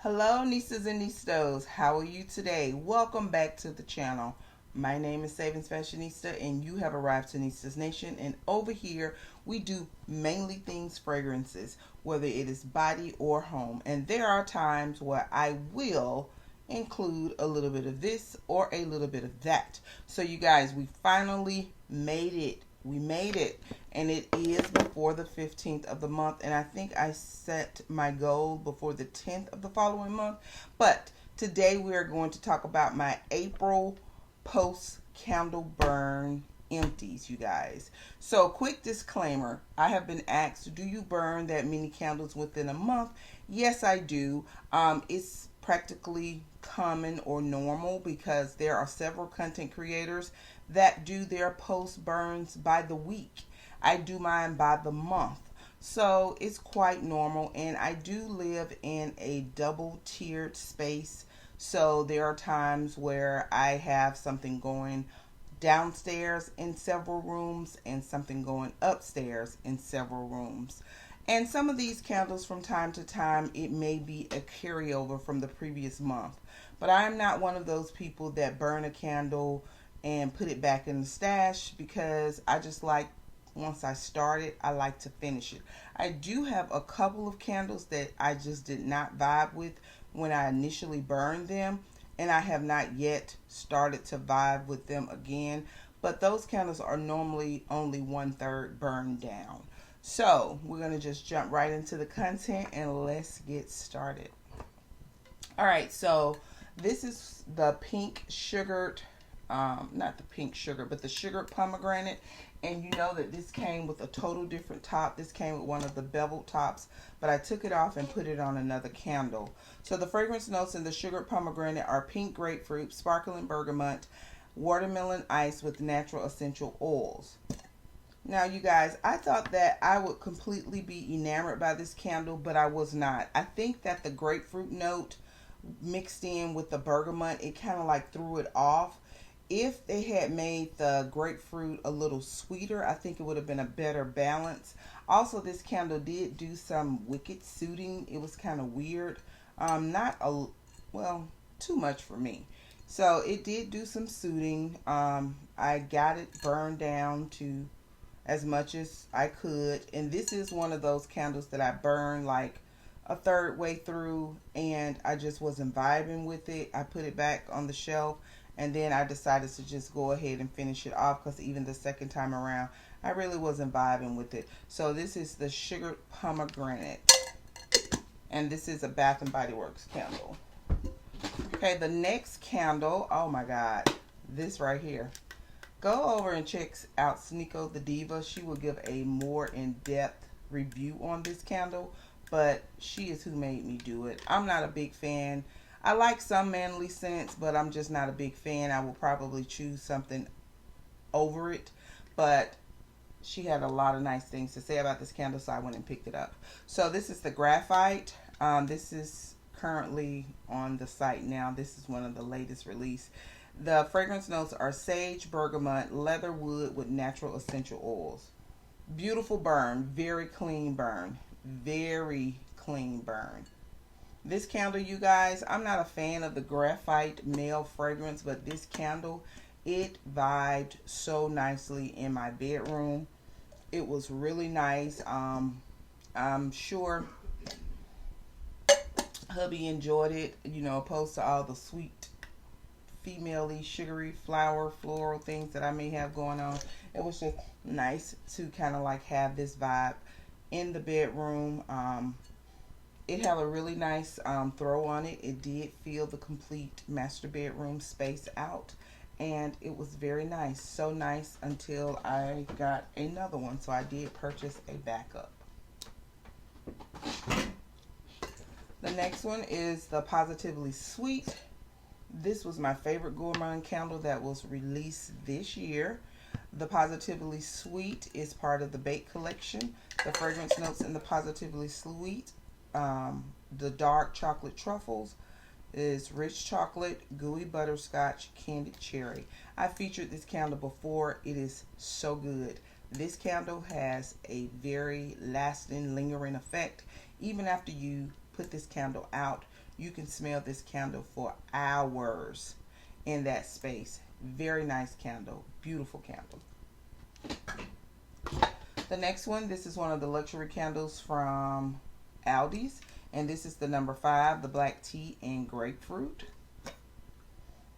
Hello, nieces and niestos. How are you today? Welcome back to the channel. My name is SavingsFashionista, and you have arrived to Nista's Nation. And over here, we do mainly things fragrances, whether it is body or home. And there are times where I will include a little bit of this or a little bit of that. So you guys, we finally made it. We made it, and it is before the 15th of the month, and I think I set my goal before the 10th of the following month. But today we are going to talk about my April post candle burn empties, you guys. So quick disclaimer, I have been asked, do you burn that many candles within a month? Yes, I do. It's practically common or normal because there are several content creators that do their post burns by the week. I do mine by the month. So it's quite normal, and I do live in a double tiered space. So there are times where I have something going downstairs in several rooms and something going upstairs in several rooms. And some of these candles from time to time, it may be a carryover from the previous month. But I'm not one of those people that burn a candle and put it back in the stash, because I just like, once I start it, I like to finish it. I do have a couple of candles that I just did not vibe with when I initially burned them, and I have not yet started to vibe with them again. But those candles are normally only 1/3 burned down. So we're going to just jump right into the content and let's get started. Alright, so this is the pink sugared, not the pink sugar, but the sugared pomegranate. And you know that this came with a total different top. This came with one of the beveled tops, but I took it off and put it on another candle. So the fragrance notes in the sugared pomegranate are pink grapefruit, sparkling bergamot, watermelon ice with natural essential oils. Now, you guys, I thought that I would completely be enamored by this candle, but I was not. I think that the grapefruit note mixed in with the bergamot, it kind of like threw it off. If they had made the grapefruit a little sweeter, I think it would have been a better balance. Also, this candle did do some wicked soothing. It was kind of weird. Well, too much for me. So it did do some soothing. I got it burned down to as much as I could. And this is one of those candles that I burned like a third way through, and I just wasn't vibing with it. I put it back on the shelf, and then I decided to just go ahead and finish it off, because even the second time around, I really wasn't vibing with it. So this is the sugared pomegranate, and this is a Bath and Body Works candle. Okay, the next candle, oh my God, this right here. Go over and check out Sneeko the Diva. She will give a more in-depth review on this candle, but she is who made me do it. I'm not a big fan. I like some manly scents, but I'm just not a big fan. I will probably choose something over it, but she had a lot of nice things to say about this candle, so I went and picked it up. So this is the graphite. This is currently on the site now. This is one of the latest release. The fragrance notes are sage, bergamot, leather wood with natural essential oils. Beautiful burn, very clean burn, very clean burn. This candle, you guys, I'm not a fan of the graphite male fragrance, but this candle, it vibed so nicely in my bedroom. It was really nice. I'm sure hubby enjoyed it, you know, opposed to all the sweet, female-y, sugary, floral things that I may have going on. It was just nice to kind of like have this vibe in the bedroom. It had a really nice throw on it. It did fill the complete master bedroom space out, and it was very nice. So nice until I got another one, so I did purchase a backup. The next one is the Positively Sweet. This was my favorite Gourmand candle that was released this year. The Positively Sweet is part of the Bake collection. The fragrance notes in the Positively Sweet, the dark chocolate truffles, is rich chocolate, gooey butterscotch, candied cherry. I featured this candle before. It is so good. This candle has a very lasting, lingering effect. Even after you put this candle out, You can smell this candle for hours in that space. Very nice candle. Beautiful candle. The next one, this is one of the luxury candles from Aldi's. And this is the number 5, the black tea and grapefruit.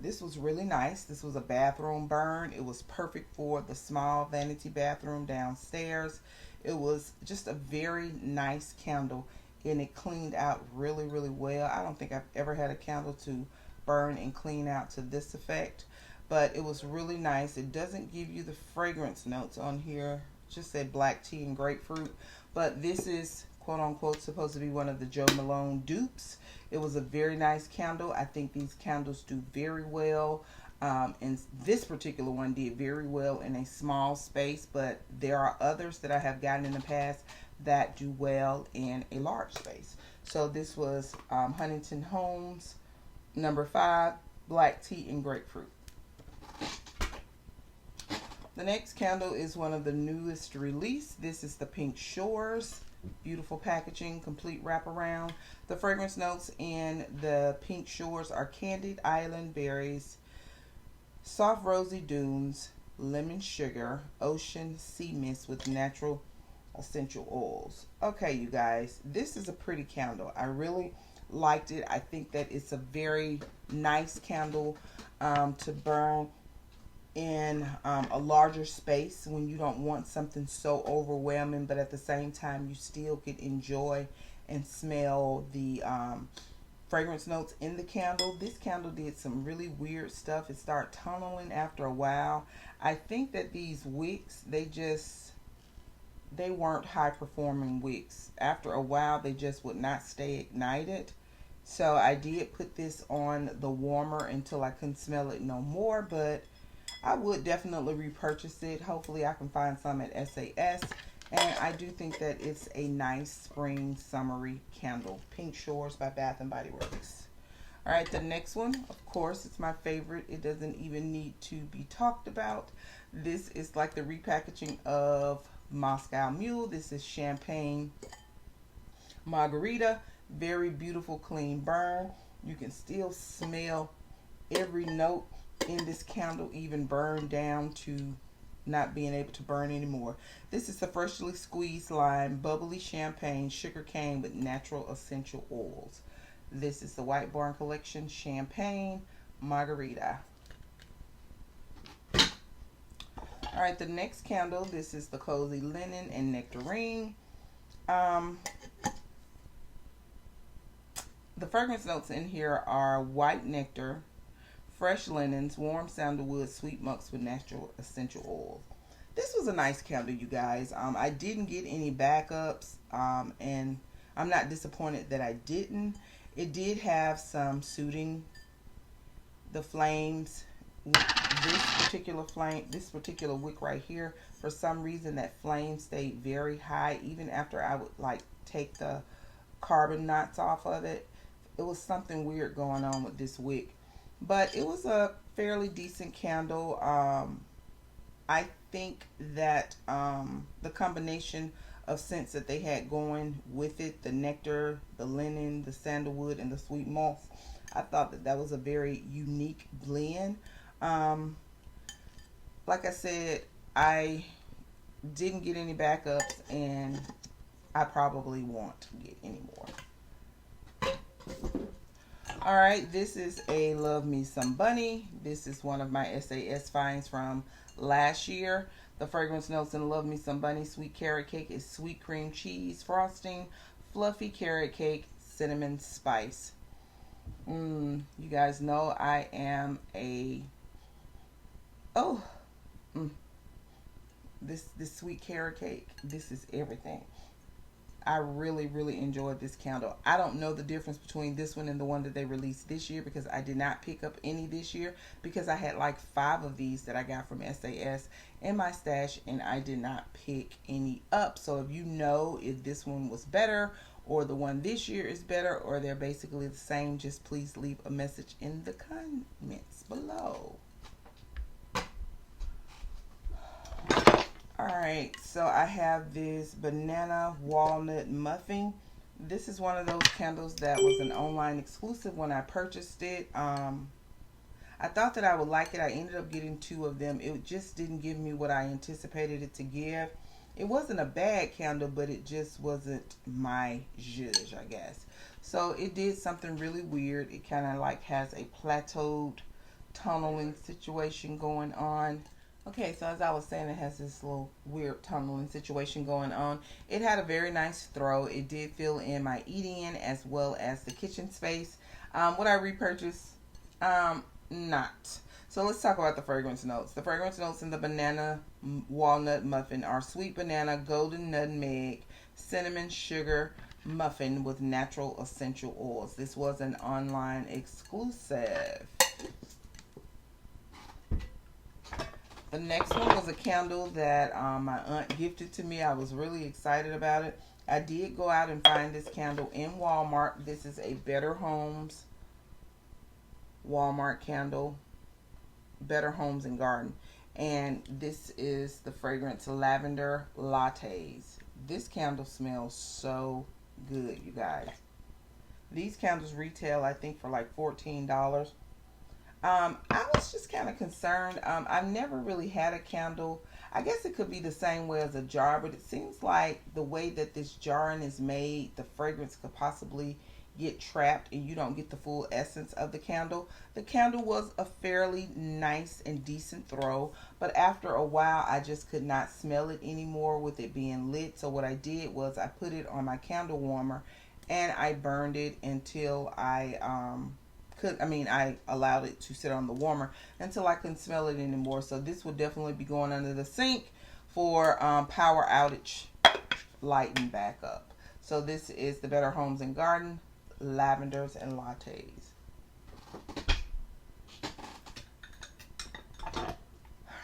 This was really nice. This was a bathroom burn. It was perfect for the small vanity bathroom downstairs. It was just a very nice candle, and it cleaned out really, really well. I don't think I've ever had a candle to burn and clean out to this effect, but it was really nice. It doesn't give you the fragrance notes on here. It just said black tea and grapefruit, but this is quote unquote supposed to be one of the Jo Malone dupes. It was a very nice candle. I think these candles do very well. And this particular one did very well in a small space, but there are others that I have gotten in the past that do well in a large space. So this was Huntington Homes, number 5, black tea and grapefruit. The next candle is one of the newest release. This is the Pink Shores. Beautiful packaging, complete wraparound. The fragrance notes in the Pink Shores are candied island berries, soft rosy dunes, lemon sugar, ocean sea mist with natural essential oils. Okay, you guys, this is a pretty candle. I really liked it. I think that it's a very nice candle to burn in a larger space when you don't want something so overwhelming, but at the same time you still can enjoy and smell the fragrance notes in the candle. This candle did some really weird stuff. It started tunneling after a while. I think that these wicks, they weren't high performing wicks. After a while they just would not stay ignited. So I did put this on the warmer until I couldn't smell it no more, but I would definitely repurchase it. Hopefully I can find some at SAS. And I do think that it's a nice spring summery candle. Pink Shores by Bath & Body Works. Alright, the next one, of course, it's my favorite. It doesn't even need to be talked about. This is like the repackaging of Moscow Mule. This is Champagne Margarita. Very beautiful, clean burn. You can still smell every note in this candle, even burned down to not being able to burn anymore. This is the freshly squeezed lime, bubbly champagne, sugar cane with natural essential oils. This is the White Barn Collection Champagne Margarita. Alright, the next candle, this is the Cozy Linen and Nectarine. The fragrance notes in here are white nectar, fresh linens, warm sandalwood, sweet musk with natural essential oils. This was a nice candle, you guys. I didn't get any backups, and I'm not disappointed that I didn't. It did have some soothing the flames. This particular wick right here, for some reason that flame stayed very high even after I would like take the carbon knots off of it. It was something weird going on with this wick. But it was a fairly decent candle. I think that the combination of scents that they had going with it, the nectar, the linen, the sandalwood, and the sweet musk, I thought that that was a very unique blend. Like I said, I didn't get any backups, and I probably won't get any more. Alright, this is a Love Me Some Bunny. This is one of my SAS finds from last year. The fragrance notes in Love Me Some Bunny sweet carrot cake is sweet cream cheese frosting, fluffy carrot cake, cinnamon spice. You guys know I am a this sweet carrot cake, this is everything. I really enjoyed this candle. I don't know the difference between this one and the one that they released this year, because I did not pick up any this year, because I had like 5 of these that I got from SAS in my stash, and I did not pick any up. So if you know if this one was better or the one this year is better, or they're basically the same, just please leave a message in the comments below. Alright, so I have this banana walnut muffin. This is one of those candles that was an online exclusive when I purchased it. I thought that I would like it. I ended up getting 2 of them. It just didn't give me what I anticipated it to give. It wasn't a bad candle, but it just wasn't my zhuzh, I guess. So it did something really weird. It kind of like has a plateaued tunneling situation going on. Okay, so as I was saying, it has this little weird tunneling situation going on. It had a very nice throw. It did fill in my eat-in as well as the kitchen space. Would I repurchase? Not. So let's talk about the fragrance notes. The fragrance notes in the banana walnut muffin are sweet banana, golden nutmeg, cinnamon sugar muffin with natural essential oils. This was an online exclusive. The next one was a candle that my aunt gifted to me. I was really excited about it. I did go out and find this candle in Walmart. This is a Better Homes Walmart candle. Better Homes and Garden. And this is the fragrance Lavender Lattes. This candle smells so good, you guys. These candles retail, I think, for like $14. I was just kind of concerned. I've never really had a candle. I guess it could be the same way as a jar, but it seems like the way that this jarring is made, the fragrance could possibly get trapped and you don't get the full essence of the candle. The candle was a fairly nice and decent throw, but after a while I just could not smell it anymore with it being lit. So what I did was I put it on my candle warmer and I burned it until I allowed it to sit on the warmer until I couldn't smell it anymore. So this will definitely be going under the sink for power outage lighting backup. So this is the Better Homes and Garden Lavenders and Lattes.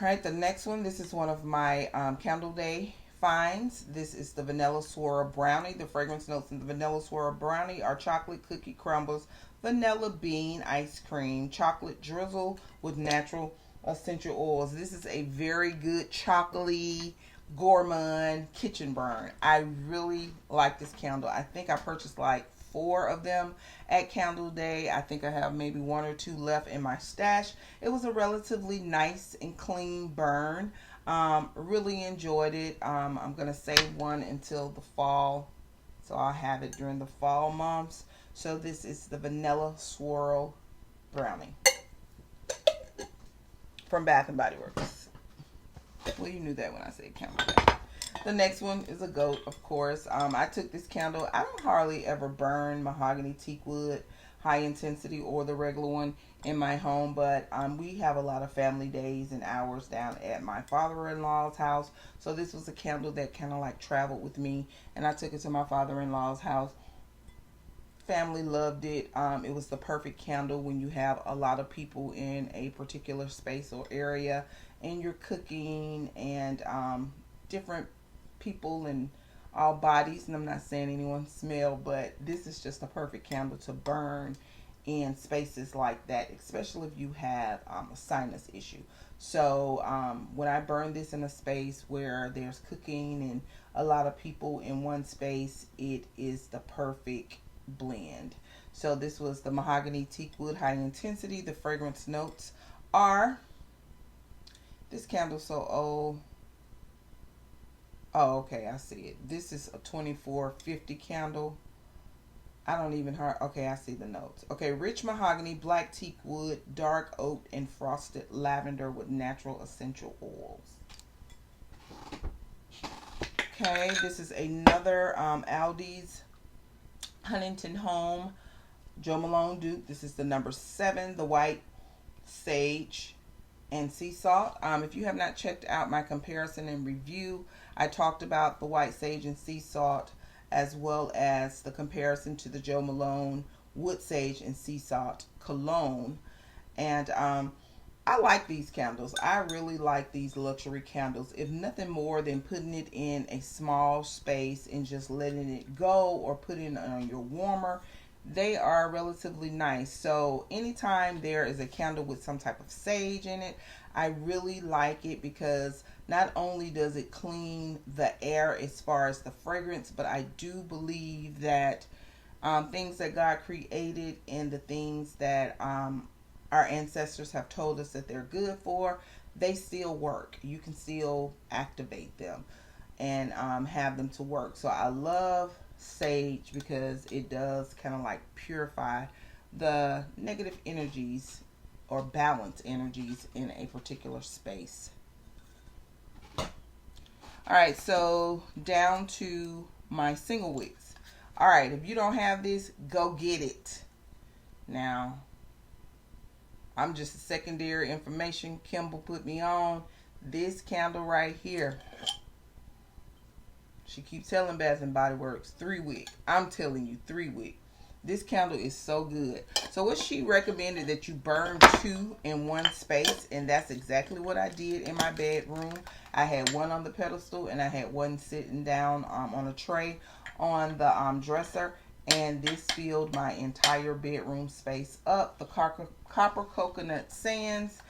Alright, the next one, this is one of my Candle Day finds. This is the Vanilla Swirl Brownie. The fragrance notes in the Vanilla Swirl Brownie are chocolate cookie crumbles, vanilla bean ice cream, chocolate drizzle with natural essential oils. This is a very good chocolatey gourmand kitchen burn. I really like this candle. I think I purchased like 4 of them at Candle Day. I think I have maybe 1 or 2 left in my stash. It was a relatively nice and clean burn. Really enjoyed it. I'm gonna save one until the fall, so I'll have it during the fall months. So this is the Vanilla Swirl Brownie from Bath and Body Works. Well, you knew that when I said Candle Day. The next one is a goat, of course. I took this candle. I don't hardly ever burn mahogany teak wood, high intensity, or the regular one in my home, but we have a lot of family days and hours down at my father-in-law's house. So this was a candle that kind of like traveled with me, and I took it to my father-in-law's house. Family loved it. It was the perfect candle when you have a lot of people in a particular space or area and you're cooking, and different people and all bodies, and I'm not saying anyone smell, but this is just a perfect candle to burn in spaces like that, especially if you have a sinus issue. So when I burn this in a space where there's cooking and a lot of people in one space, it is the perfect blend. So this was the mahogany teak wood high intensity. The fragrance notes are, this candle's so old. Oh, okay, I see it. This is a 2450 candle. I don't even hear. Okay, I see the notes. Okay, rich mahogany, black teak wood, dark oat, and frosted lavender with natural essential oils. Okay, this is another Aldi's Huntington Home Jo Malone dupe. This is the number 7, the white sage and sea salt. If you have not checked out my comparison and review, I talked about the white sage and sea salt as well as the comparison to the Jo Malone wood sage and sea salt cologne. And I like these candles. I really like these luxury candles. If nothing more than putting it in a small space and just letting it go, or putting it on your warmer, they are relatively nice. So anytime there is a candle with some type of sage in it, I really like it, because not only does it clean the air as far as the fragrance, but I do believe that things that God created and the things that our ancestors have told us that they're good for, they still work. You can still activate them and have them to work. So I love sage because it does kind of like purify the negative energies or balance energies in a particular space. Alright, so down to my single wicks. Alright, if you don't have this, go get it. Now, I'm just a secondary information. Kimball put me on this candle right here. She keeps telling Bath and Body Works, Three-wick. I'm telling you, Three-wick. This candle is so good. So what she recommended that you burn 2 in one space, and that's exactly what I did in my bedroom. I had one on the pedestal and I had one sitting down on a tray on the dresser, and this filled my entire bedroom space up. The copper coconut sands.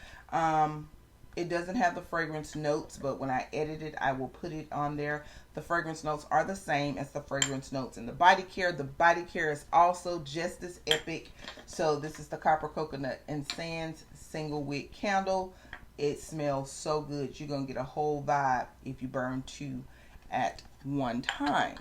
It doesn't have the fragrance notes, but when I edit it, I will put it on there. The fragrance notes are the same as the fragrance notes in the body care. The body care is also just as epic. So this is the copper coconut and sands single wick candle. It smells so good. You're going to get a whole vibe if you burn 2 at one time.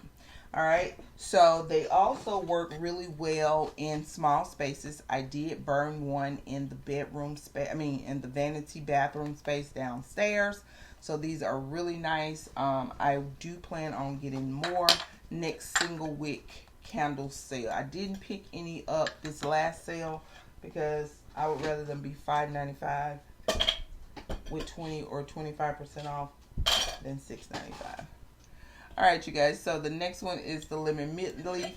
All right, so they also work really well in small spaces. I did burn one in the bedroom space, in the vanity bathroom space downstairs. So these are really nice. I do plan on getting more next single wick candle sale. I didn't pick any up this last sale because I would rather them be $5.95 with 20 or 25% off than $6.95. Alright, you guys, so the next one is the lemon mint leaf.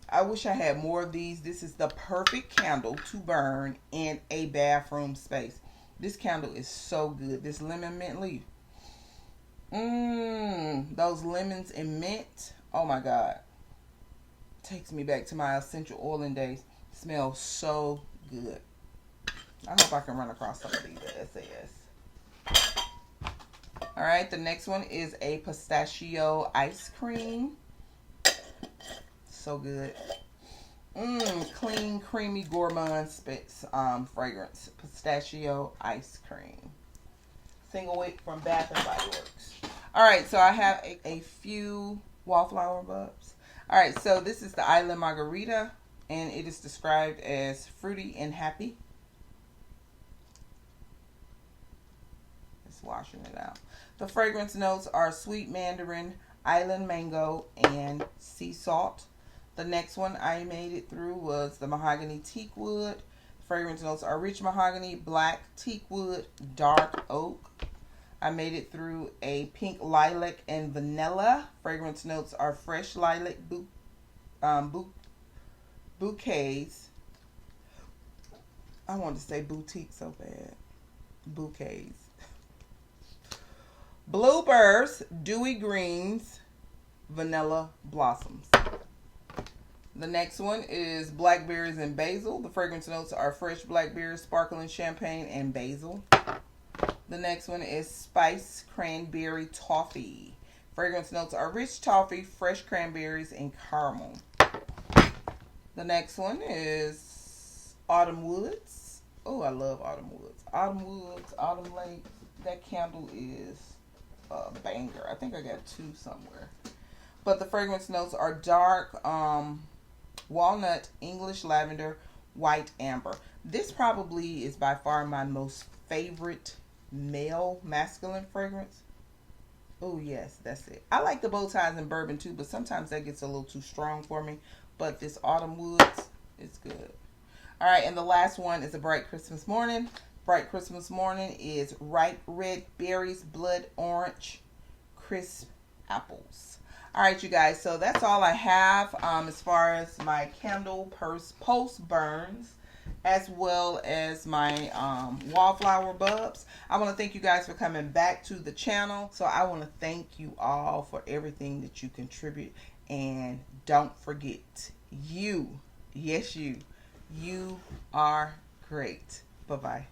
I wish I had more of these. This is the perfect candle to burn in a bathroom space. This candle is so good. This lemon mint leaf. Those lemons and mint. Oh my God. Takes me back to my essential oiling days. Smells so good. I hope I can run across some of these at SAS. Alright, the next one is a pistachio ice cream. So good. Clean, creamy Gourmand fragrance. Pistachio ice cream. Single wick from Bath and Body Works. Alright, so I have a few Wallflower bulbs. Alright, so this is the Island Margarita, and it is described as fruity and happy. Just washing it out. The fragrance notes are sweet mandarin, island mango, and sea salt. The next one I made it through was the mahogany teak wood. Fragrance notes are rich mahogany, black teak wood, dark oak. I made it through a pink lilac and vanilla. Fragrance notes are fresh lilac bouquets. I wanted to say boutique so bad. Bouquets. Bluebirds, dewy greens, vanilla blossoms. The next one is blackberries and basil. The fragrance notes are fresh blackberries, sparkling champagne, and basil. The next one is spice cranberry toffee. Fragrance notes are rich toffee, fresh cranberries, and caramel. The next one is autumn woods. Oh, I love autumn woods. Autumn woods, autumn lake. That candle is a banger. I think I got 2 somewhere. But the fragrance notes are dark walnut, English lavender, white amber. This probably is by far my most favorite male masculine fragrance. Oh yes, that's it. I like the bow ties and bourbon too, but sometimes that gets a little too strong for me. But this autumn woods is good. All right, and the last one is a bright Christmas morning. Bright Christmas morning is ripe red berries, blood orange, crisp apples. All right, you guys, so that's all I have as far as my candle post burns, as well as my Wallflower bulbs. I want to thank you guys for coming back to the channel. So I want to thank you all for everything that you contribute. And don't forget, you Yes, you. You are great. Bye-bye.